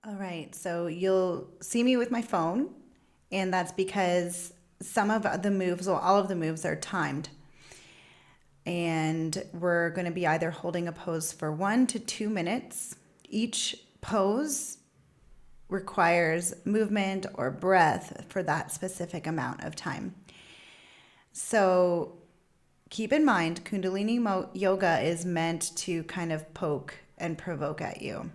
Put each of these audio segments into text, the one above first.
All right, so you'll see me with my phone, and that's because some of the moves, well, all of the moves are timed. And we're going to be either holding a pose for 1 to 2 minutes. Each pose requires movement or breath for that specific amount of time. So keep in mind, Yoga is meant to kind of poke and provoke at you.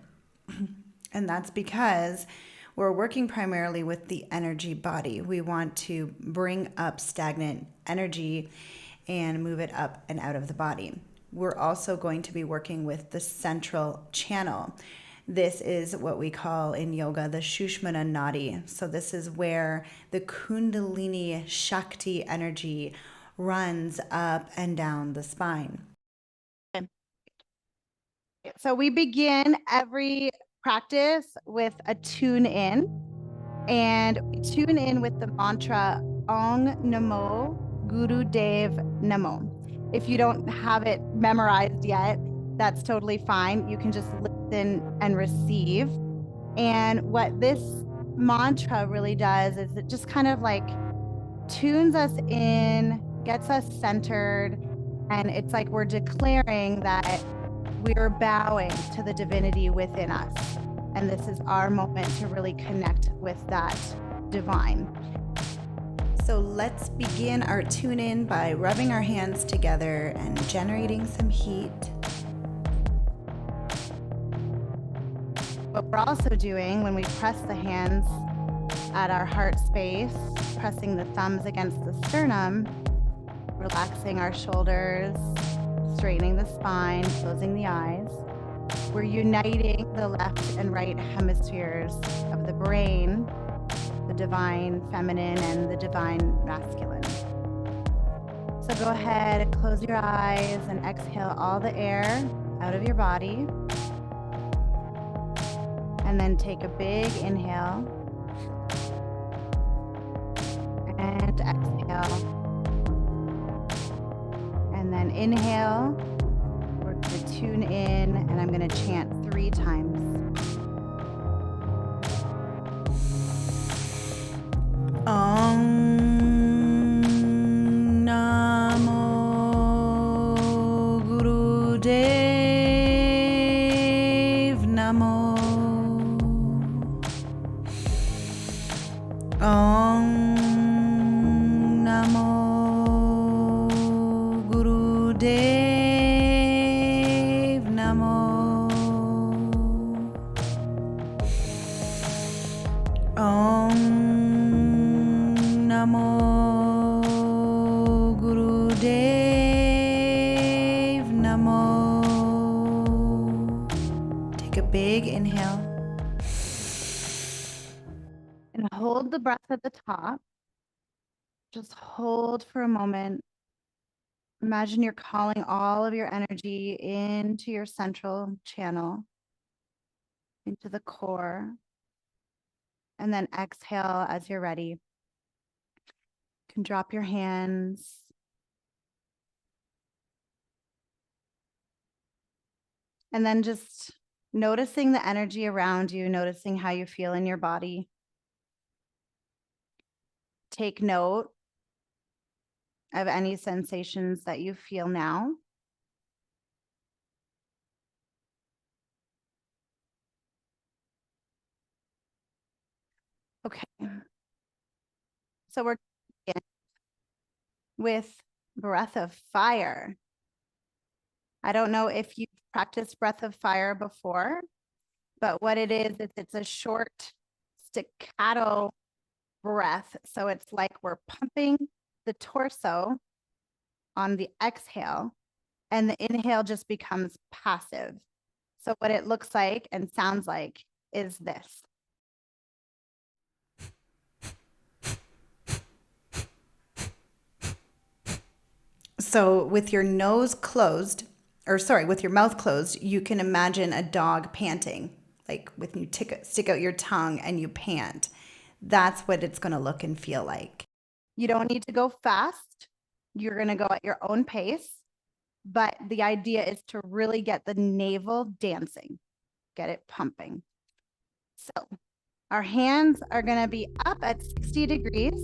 And that's because we're working primarily with the energy body. We want to bring up stagnant energy and move it up and out of the body. We're also going to be working with the central channel. This is what we call in yoga the Shushmana Nadi. So, this is where the Kundalini Shakti energy runs up and down the spine. So we begin every practice with a tune in, and we tune in with the mantra Ong Namo Guru Dev Namo. If you don't have it memorized yet, that's totally fine. You can just listen and receive. And what this mantra really does is it just kind of like tunes us in, gets us centered, and it's like we're declaring that we're bowing to the divinity within us. And this is our moment to really connect with that divine. So let's begin our tune in by rubbing our hands together and generating some heat. What we're also doing when we press the hands at our heart space, pressing the thumbs against the sternum, relaxing our shoulders, straightening the spine, closing the eyes. We're uniting the left and right hemispheres of the brain, the divine feminine and the divine masculine. So go ahead and close your eyes and exhale all the air out of your body. And then take a big inhale and exhale. And then inhale. We're going to tune in, and I'm going to chant 3 times. Om Namo Guru Dev Namo. Om Namo Guru Dev Namo. Om Namo Guru Dev Namo. Take a big inhale. And hold the breath at the top. Just hold for a moment. Imagine you're calling all of your energy into your central channel, into the core. And then exhale as you're ready. You can drop your hands. And then just noticing the energy around you, noticing how you feel in your body. Take note of any sensations that you feel now. Okay. So we're with breath of fire. I don't know if you've practiced breath of fire before, but what it is it's a short staccato breath. So it's like we're pumping the torso on the exhale, and the inhale just becomes passive. So what it looks like and sounds like is this. So with your nose closed, with your mouth closed, you can imagine a dog panting, like when you stick out your tongue and you pant. That's what it's going to look and feel like. You don't need to go fast. You're going to go at your own pace. But the idea is to really get the navel dancing, get it pumping. So our hands are going to be up at 60 degrees.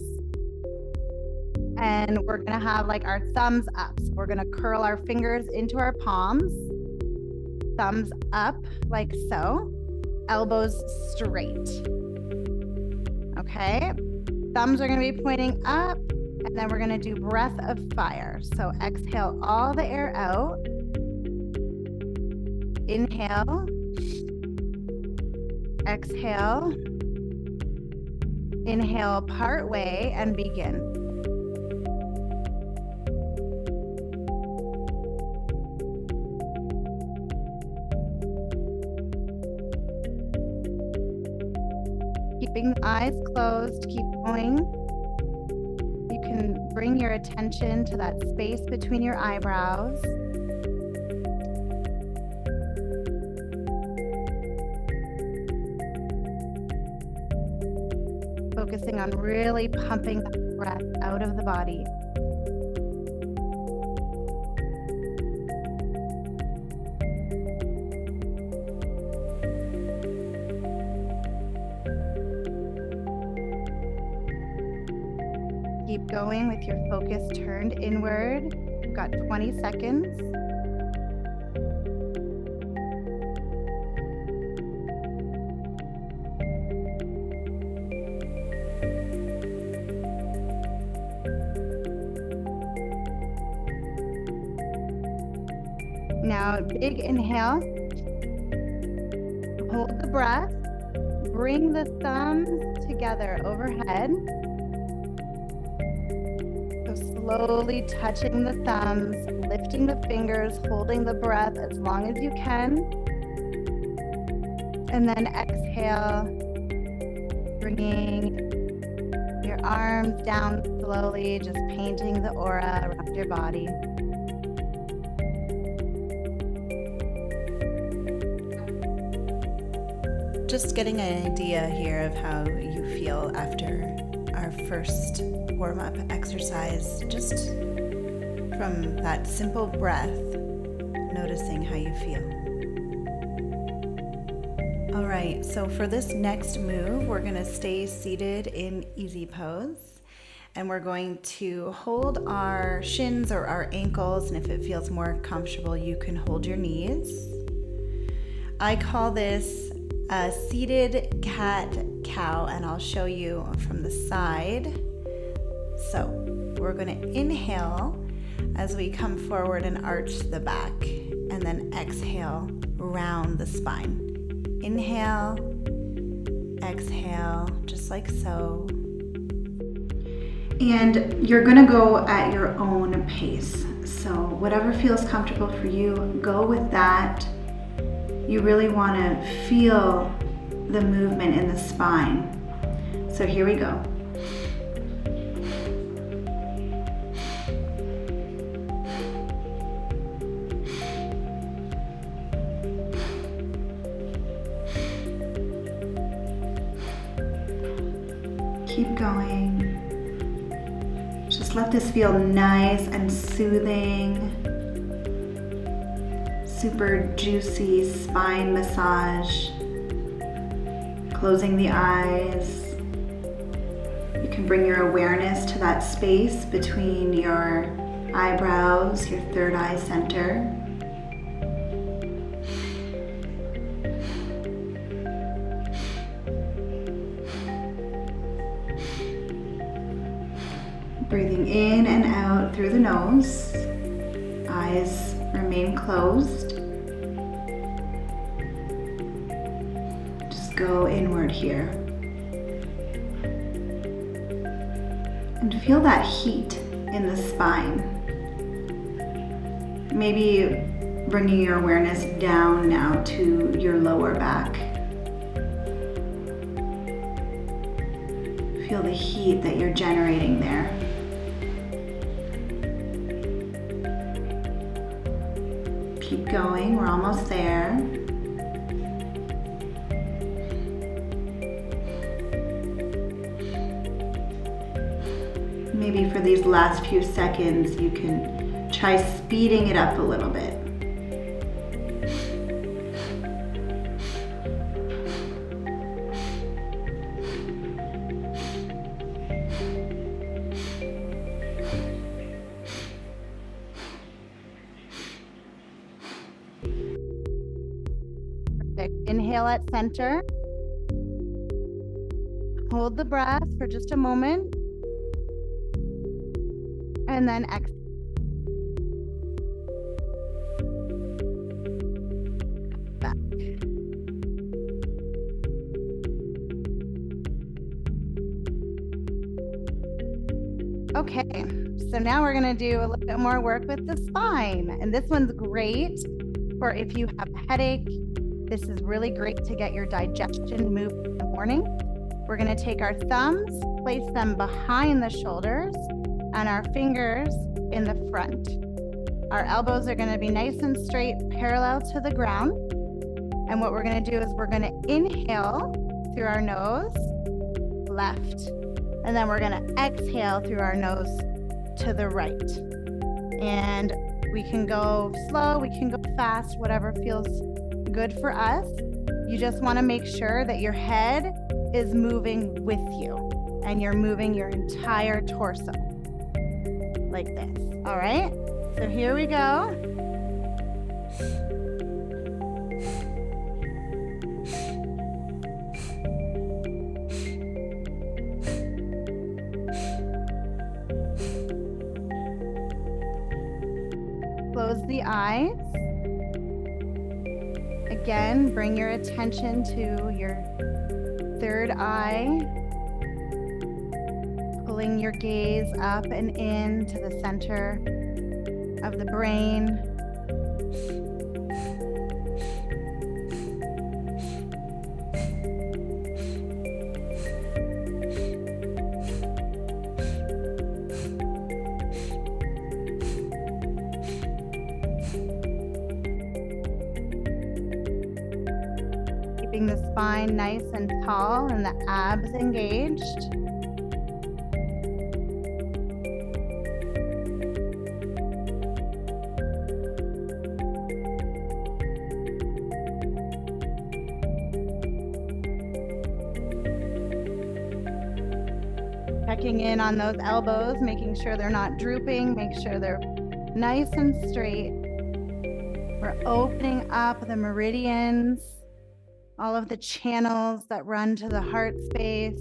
And we're going to have like our thumbs up. So we're going to curl our fingers into our palms. Thumbs up like so. Elbows straight. Okay. Thumbs are going to be pointing up. And then we're going to do breath of fire. So exhale all the air out. Inhale. Exhale. Inhale part way and begin. Keeping the eyes closed, keep going. You can bring your attention to that space between your eyebrows. Focusing on really pumping the breath out of the body. Keep going with your focus turned inward. You've got 20 seconds. Now, big inhale. Hold the breath. Bring the thumbs together overhead. Slowly touching the thumbs, lifting the fingers, holding the breath as long as you can. And then exhale, bringing your arms down slowly, just painting the aura around your body. Just getting an idea here of how you feel after our first warm-up exercise, just from that simple breath, noticing how you feel. All right, so for this next move, we're gonna stay seated in easy pose, and we're going to hold our shins or our ankles, and if it feels more comfortable, you can hold your knees. I call this a seated cat-cow, and I'll show you from the side. So we're going to inhale as we come forward and arch the back, and then exhale, round the spine. Inhale, exhale, just like so. And you're going to go at your own pace. So whatever feels comfortable for you, go with that. You really want to feel the movement in the spine. So here we go. Keep going. Just let this feel nice and soothing. Super juicy spine massage. Closing the eyes. You can bring your awareness to that space between your eyebrows, your third eye center. Breathing in and out through the nose. Eyes remain closed. Just go inward here. And feel that heat in the spine. Maybe bringing your awareness down now to your lower back. Feel the heat that you're generating there. Keep going, we're almost there. Maybe for these last few seconds, you can try speeding it up a little bit. inhale at center. Hold the breath for just a moment. And then exhale. Back. Okay, so now we're gonna do a little bit more work with the spine. And this one's great for if you have a headache. This is really great to get your digestion moving in the morning. We're gonna take our thumbs, place them behind the shoulders, and our fingers in the front. Our elbows are gonna be nice and straight, parallel to the ground. And what we're gonna do is we're gonna inhale through our nose, left. And then we're gonna exhale through our nose to the right. And we can go slow, we can go fast, whatever feels good for us. You just wanna make sure that your head is moving with you and you're moving your entire torso like this. All right, so here we go. Close the eyes. Again, bring your attention to your third eye, pulling your gaze up and in to the center of the brain. Keeping the spine nice and tall and the abs engaged. Checking in on those elbows, making sure they're not drooping, make sure they're nice and straight. We're opening up the meridians, all of the channels that run to the heart space.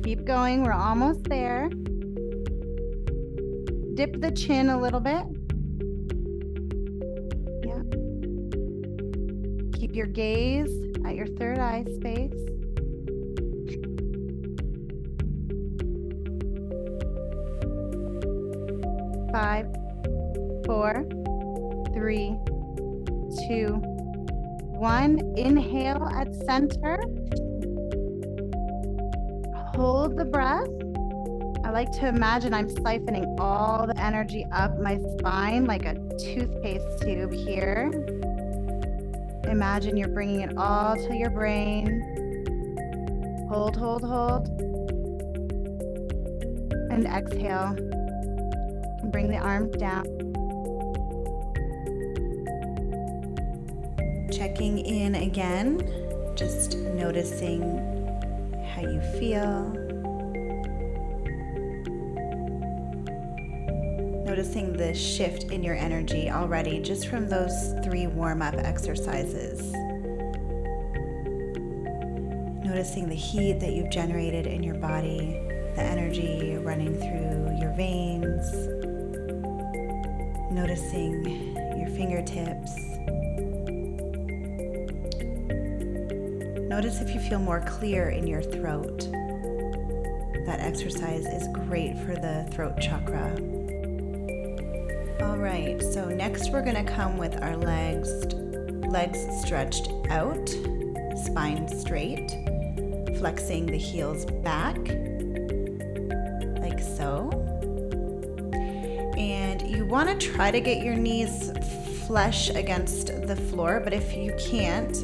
Keep going, we're almost there. Dip the chin a little bit. Yeah. Keep your gaze at your third eye space. Five, 4, 3, 2, 1. Inhale at center. Hold the breath. I like to imagine I'm siphoning all the energy up my spine like a toothpaste tube here. Imagine you're bringing it all to your brain. Hold, hold, hold. And exhale. And bring the arms down. Checking in again, just noticing how you feel. Noticing the shift in your energy already just from those 3 warm-up exercises. Noticing the heat that you've generated in your body, the energy running through your veins. Noticing your fingertips. Notice if you feel more clear in your throat. That exercise is great for the throat chakra. All right, so next we're gonna come with our legs stretched out, spine straight, flexing the heels back, like so. And you wanna try to get your knees flush against the floor, but if you can't,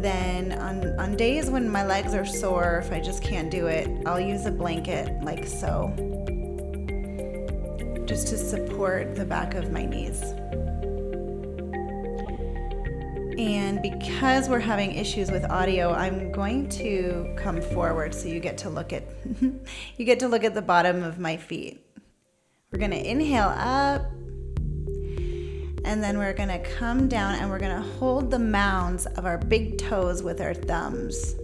then on days when my legs are sore, if I just can't do it, I'll use a blanket like so, just to support the back of my knees. And because we're having issues with audio, I'm going to come forward so you get to look at the bottom of my feet. We're going to inhale up, and then we're going to come down and we're going to hold the mounds of our big toes with our thumbs.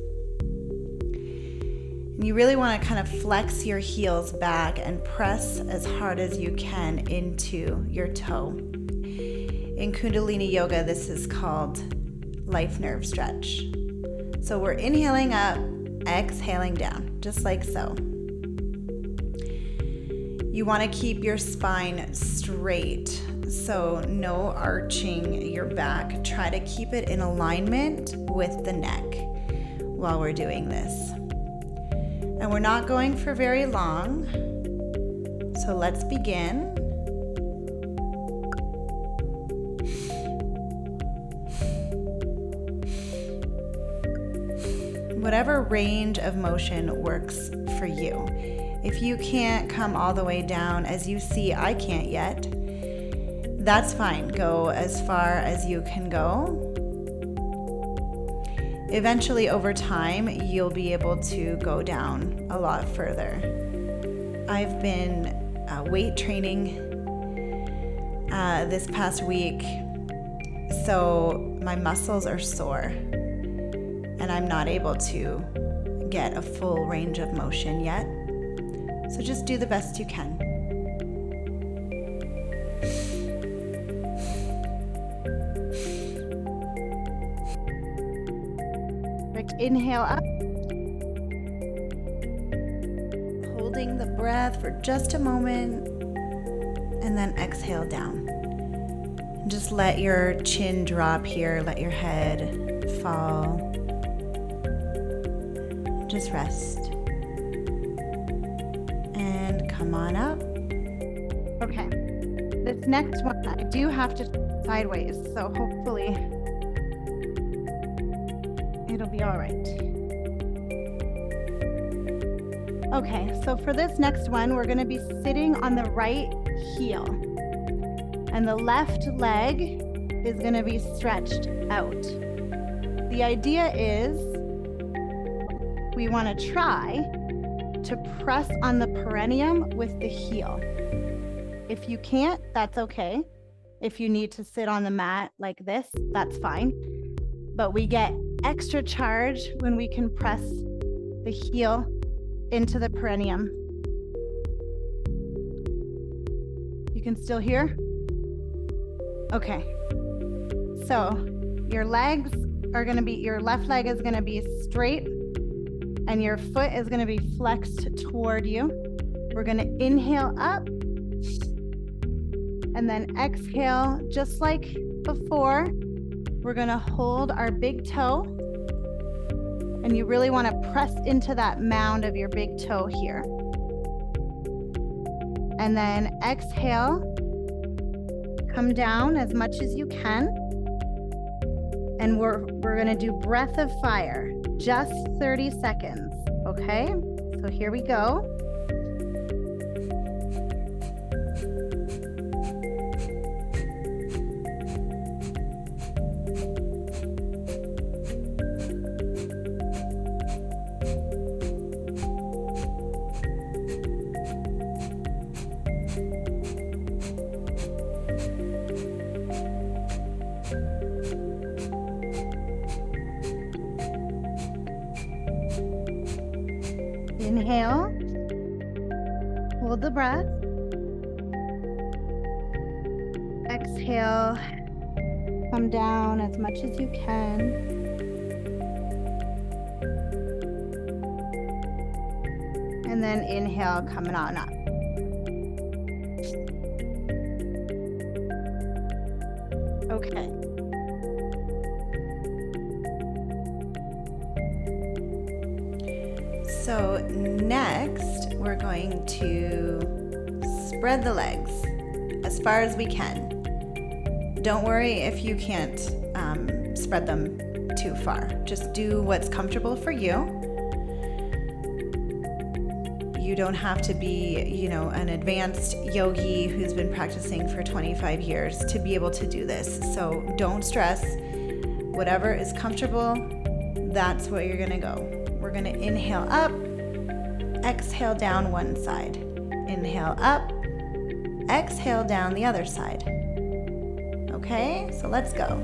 And you really want to kind of flex your heels back and press as hard as you can into your toe. In Kundalini yoga, this is called life nerve stretch. So we're inhaling up, exhaling down, just like so. You want to keep your spine straight, so no arching your back. Try to keep it in alignment with the neck while we're doing this. And we're not going for very long, so let's begin. Whatever range of motion works for you. If you can't come all the way down, as you see, I can't yet, that's fine. Go as far as you can go. Eventually, over time, you'll be able to go down a lot further. I've been weight training this past week, so my muscles are sore. And I'm not able to get a full range of motion yet. So just do the best you can. Inhale up. Holding the breath for just a moment, and then exhale down. Just let your chin drop here, let your head fall. Just rest. And come on up. Okay. This next one, I do have to sideways, so hopefully it'll be all right. Okay, so for this next one, we're going to be sitting on the right heel, and the left leg is going to be stretched out. The idea is we want to try to press on the perineum with the heel. If you can't, that's okay. If you need to sit on the mat like this, that's fine. But we get extra charge when we can press the heel into the perineum. You can still hear? Okay. So your legs are going to be, your left leg is going to be straight, and your foot is going to be flexed toward you. We're going to inhale up and then exhale just like before. We're going to hold our big toe, and you really want to press into that mound of your big toe here. And then exhale, come down as much as you can. And we're going to do breath of fire, just 30 seconds, okay? So here we go. Inhale, hold the breath. Exhale, come down as much as you can. And then inhale, coming on up. Okay. So next, we're going to spread the legs as far as we can. Don't worry if you can't spread them too far. Just do what's comfortable for you. You don't have to be, an advanced yogi who's been practicing for 25 years to be able to do this. So don't stress. whatever is comfortable, that's where you're gonna go. We're gonna inhale up, exhale down one side. Inhale up, exhale down the other side. Okay, so let's go.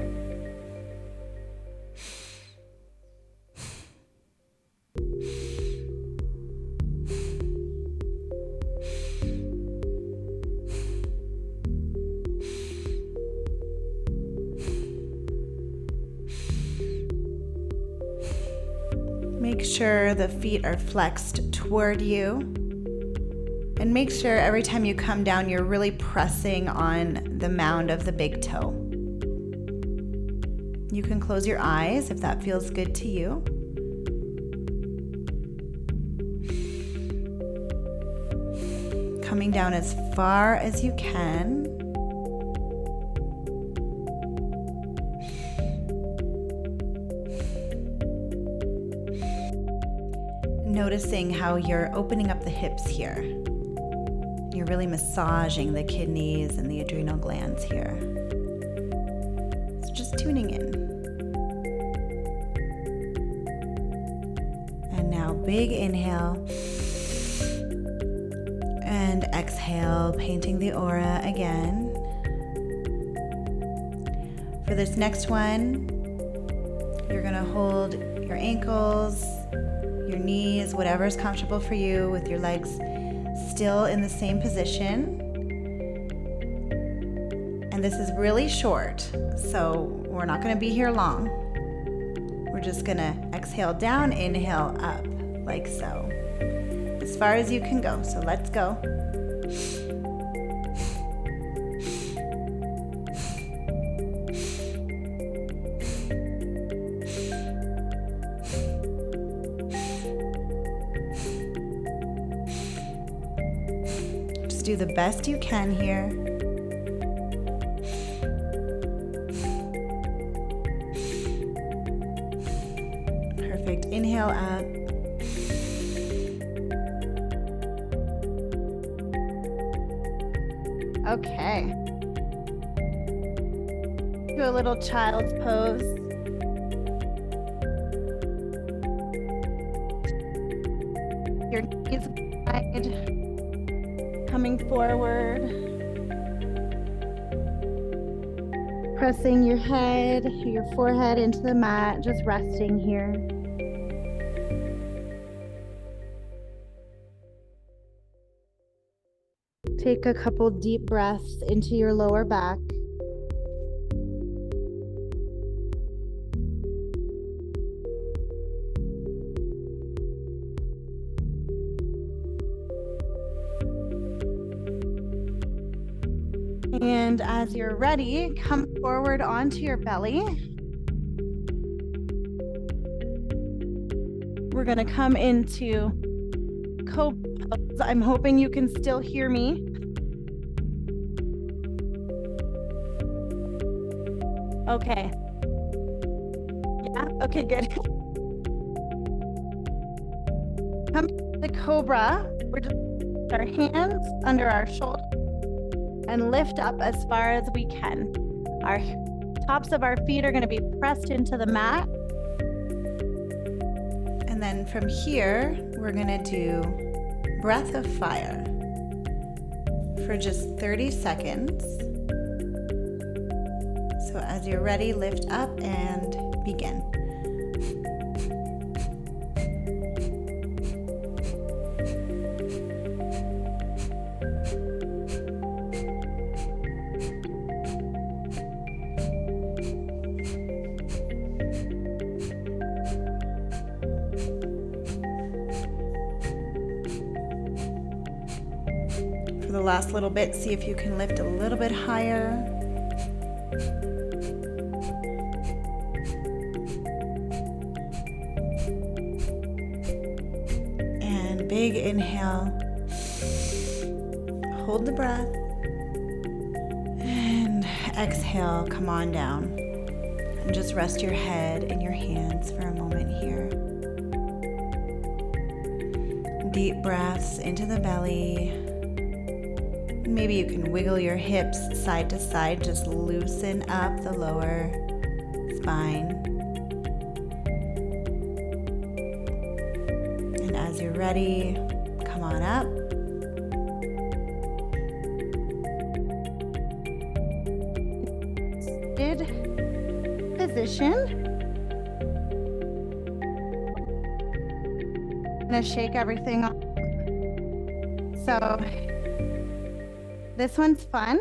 Make sure the feet are flexed toward you. And make sure every time you come down, you're really pressing on the mound of the big toe. You can close your eyes if that feels good to you. Coming down as far as you can. Noticing how you're opening up the hips here. You're really massaging the kidneys and the adrenal glands here. So just tuning in. And now big inhale. And exhale, painting the aura again. For this next one, you're gonna hold your ankles, your knees, whatever's comfortable for you, with your legs still in the same position. And this is really short, so we're not going to be here long. We're just going to exhale down, inhale up, like so. As far as you can go, so let's go. Do the best you can here. Perfect. Inhale up. Okay. Do a little child's pose. Your knees wide. Coming forward, pressing your head, your forehead into the mat, just resting here. Take a couple deep breaths into your lower back. And as you're ready, come forward onto your belly. We're going to come into cobra pose. I'm hoping you can still hear me. Okay. Yeah, okay, good. Come to the cobra. We're just put our hands under our shoulders and lift up as far as we can. Our tops of our feet are going to be pressed into the mat. And then from here, we're going to do breath of fire for just 30 seconds. So as you're ready, lift up and begin. For the last little bit, see if you can lift a little bit higher. And big inhale. Hold the breath. And exhale, come on down. And just rest your head in your hands for a moment here. Deep breaths into the belly. Maybe you can wiggle your hips side to side, just loosen up the lower spine. And as you're ready, come on up. Good position. I'm gonna shake everything off. So this one's fun.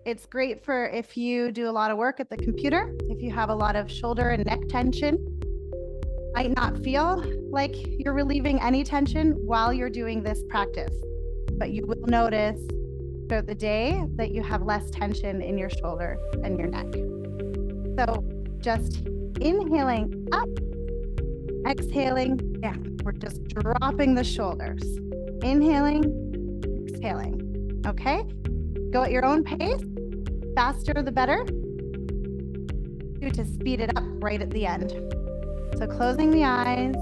It's great for if you do a lot of work at the computer, if you have a lot of shoulder and neck tension. Might not feel like you're relieving any tension while you're doing this practice, but you will notice throughout the day that you have less tension in your shoulder and your neck. So just inhaling up, exhaling down. We're just dropping the shoulders. Inhaling, exhaling. Okay? Go at your own pace. Faster the better. To speed it up right at the end. So closing the eyes.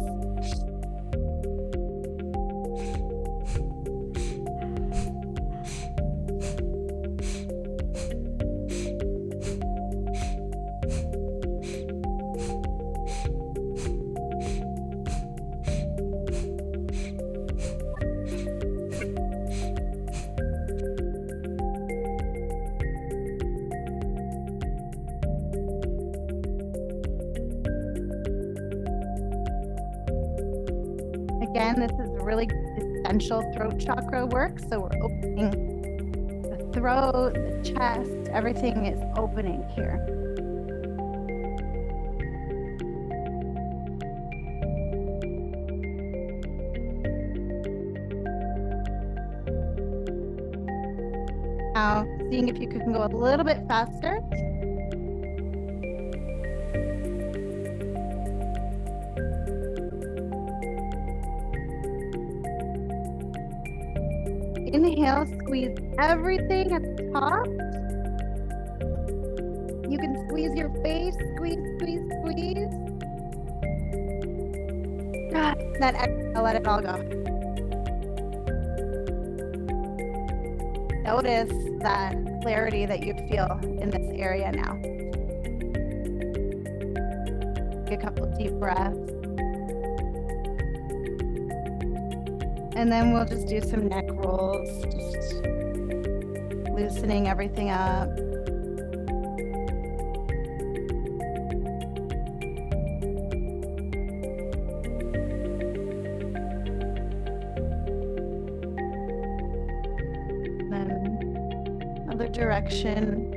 Again, this is really essential throat chakra work. So we're opening the throat, the chest, everything is opening here. Now, seeing if you can go a little bit faster. Inhale, squeeze everything at the top. You can squeeze your face, squeeze, squeeze, squeeze. Then exhale, let it all go. Notice that clarity that you feel in this area now. Take a couple deep breaths. And then we'll just do some neck rolls, just loosening everything up. Then other direction.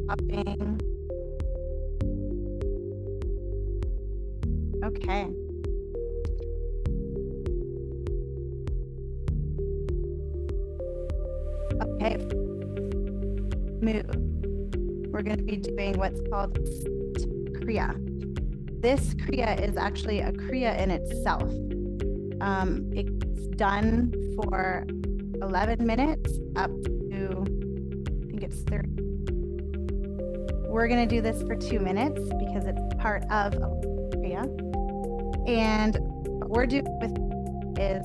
Popping. Okay. Okay. Move. We're going to be doing what's called kriya. This kriya is actually a kriya in itself. It's done for 11 minutes up to, I think it's 30. We're going to do this for 2 minutes because it's part of a kriya. And what we're doing with is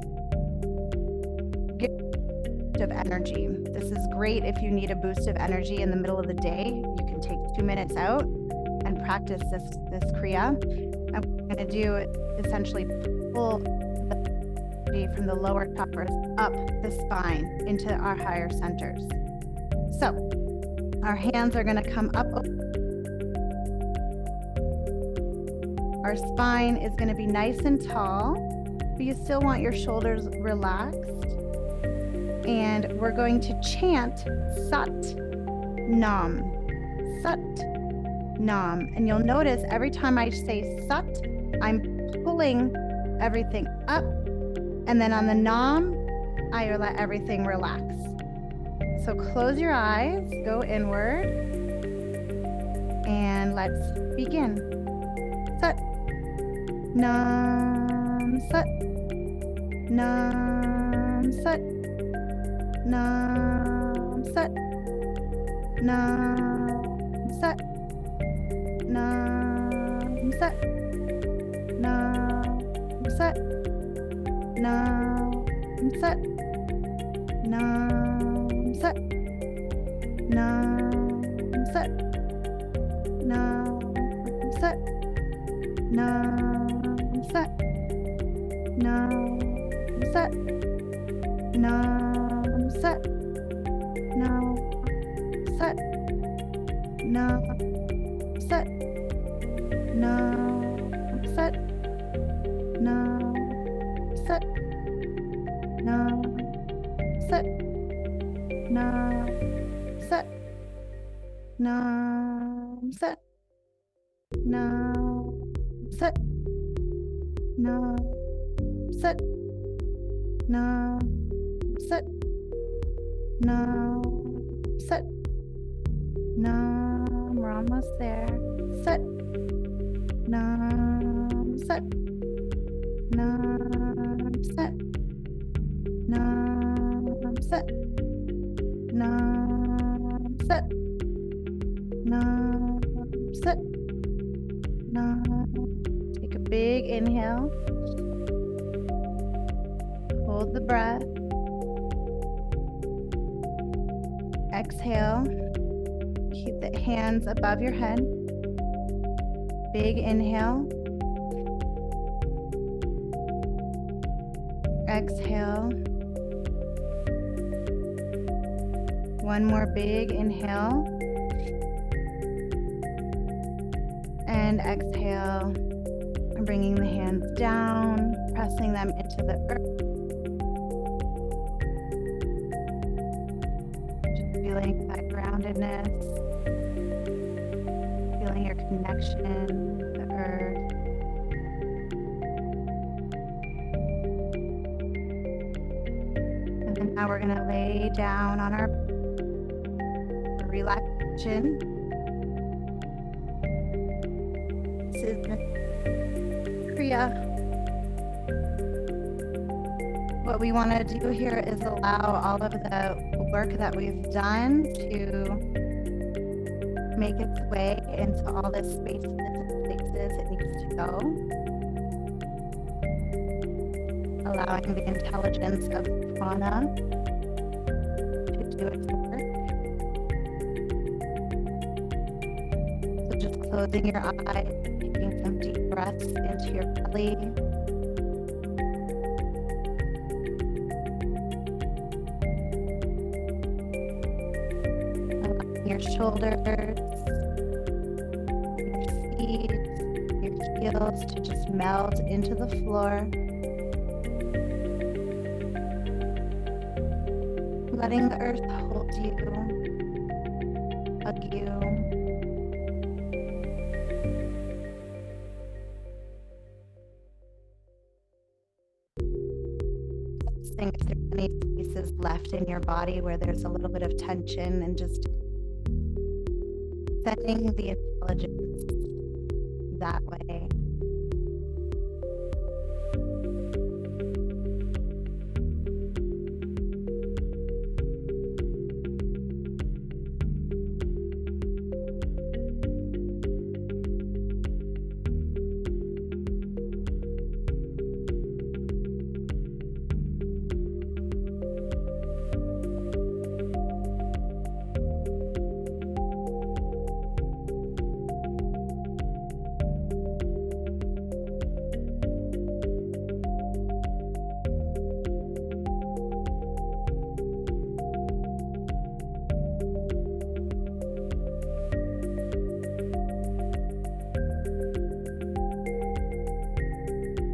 gift of energy. This is great if you need a boost of energy in the middle of the day. You can take 2 minutes out and practice this kriya. And what we're going to do is essentially pull the energy from the lower chakras up the spine into our higher centers. So our hands are going to come up. Our spine is going to be nice and tall, but you still want your shoulders relaxed. And we're going to chant Sat Nam. Sat Nam. And you'll notice every time I say Sat, I'm pulling everything up. And then on the Nam, I let everything relax. So close your eyes, go inward, and let's begin. Sat Nam Sat Nam Sat Nam Sat Nam Sat Nam Sat Nam Sat Nam Sat. Nam Sat. Nam Sat. Nam Sat. Nam Sat. Nam Sat. Nam Sat. Nam Sat. Nam Sat. Nam Sat. Nam Sat. Nam Sat. Nam Sat. Nam Sat. Nam Sat. Nam Sat. Nam Sat. Nam Sat. Nam. We're almost there. Sat. Nam Sat. Nam Sat. Nam Sat. Nam Sat. Nam Sat. Nam. Take a big inhale. Hold the breath. Exhale. Keep the hands above your head. Big inhale. Exhale. One more big inhale. And exhale. Bringing the hands down, pressing them into the earth. Just feeling that groundedness. Feeling your connection with the earth. And then now we're going to lay down on our relaxation. This is the kriya. What we want to do here is allow all of the work that we've done to make its way into all the spaces and places it needs to go. Allowing the intelligence of prana to do its work. So just closing your eyes, taking some deep breaths into your belly. Allowing your shoulders, your feet, your heels to just melt into the floor. Letting the earth hold you, hug you. Seeing if there's any spaces left in your body where there's a little bit of tension, and just sending the intelligence that way.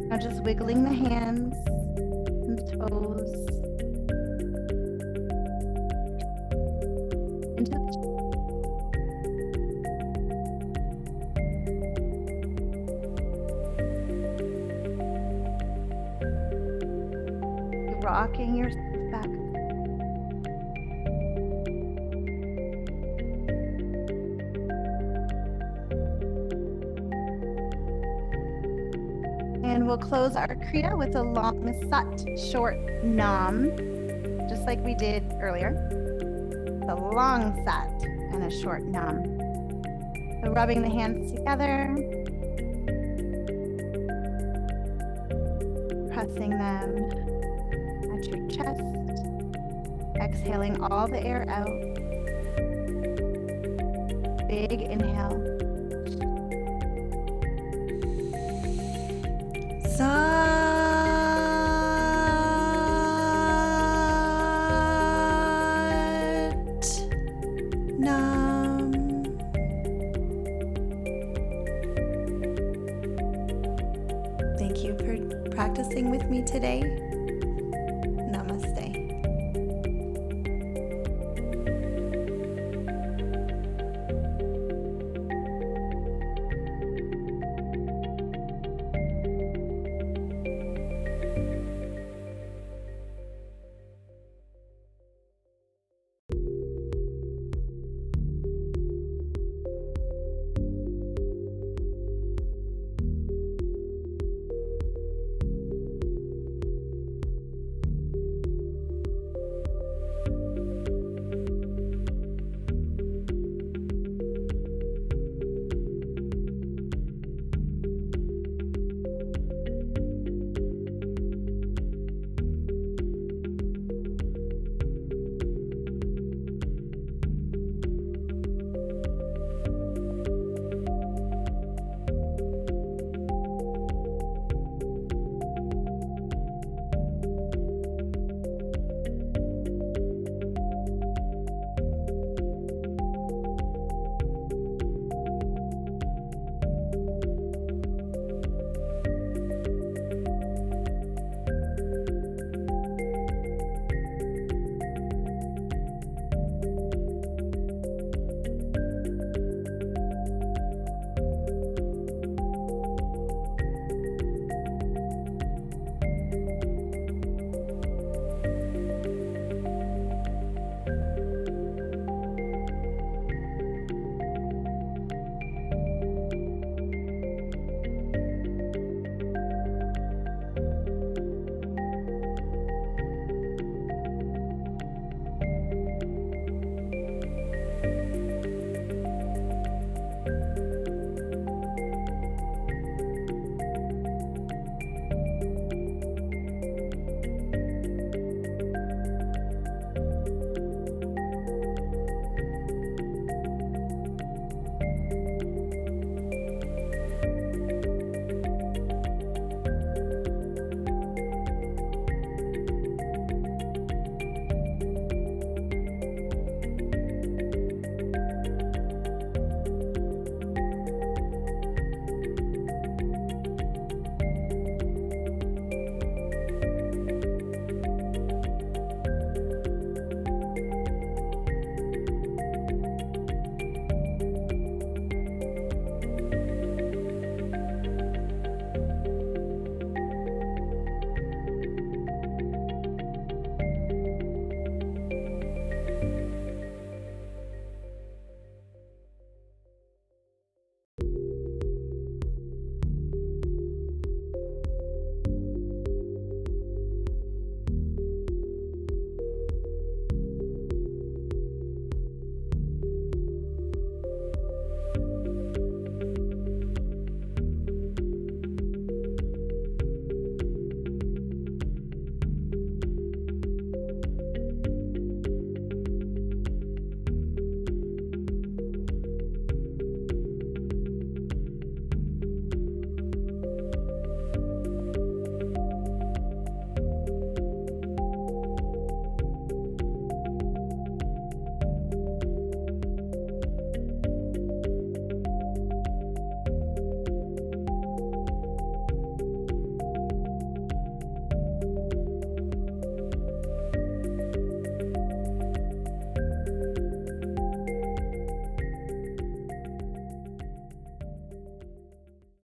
Now just wiggling the hands and toes into the rocking yourself back. And we'll close our kriya with a long sat, short nam, just like we did earlier. The long sat and a short nam. So rubbing the hands together, pressing them, into your chest. Exhaling all the air out. Big inhale. Sat Nam. Thank you for practicing with me today.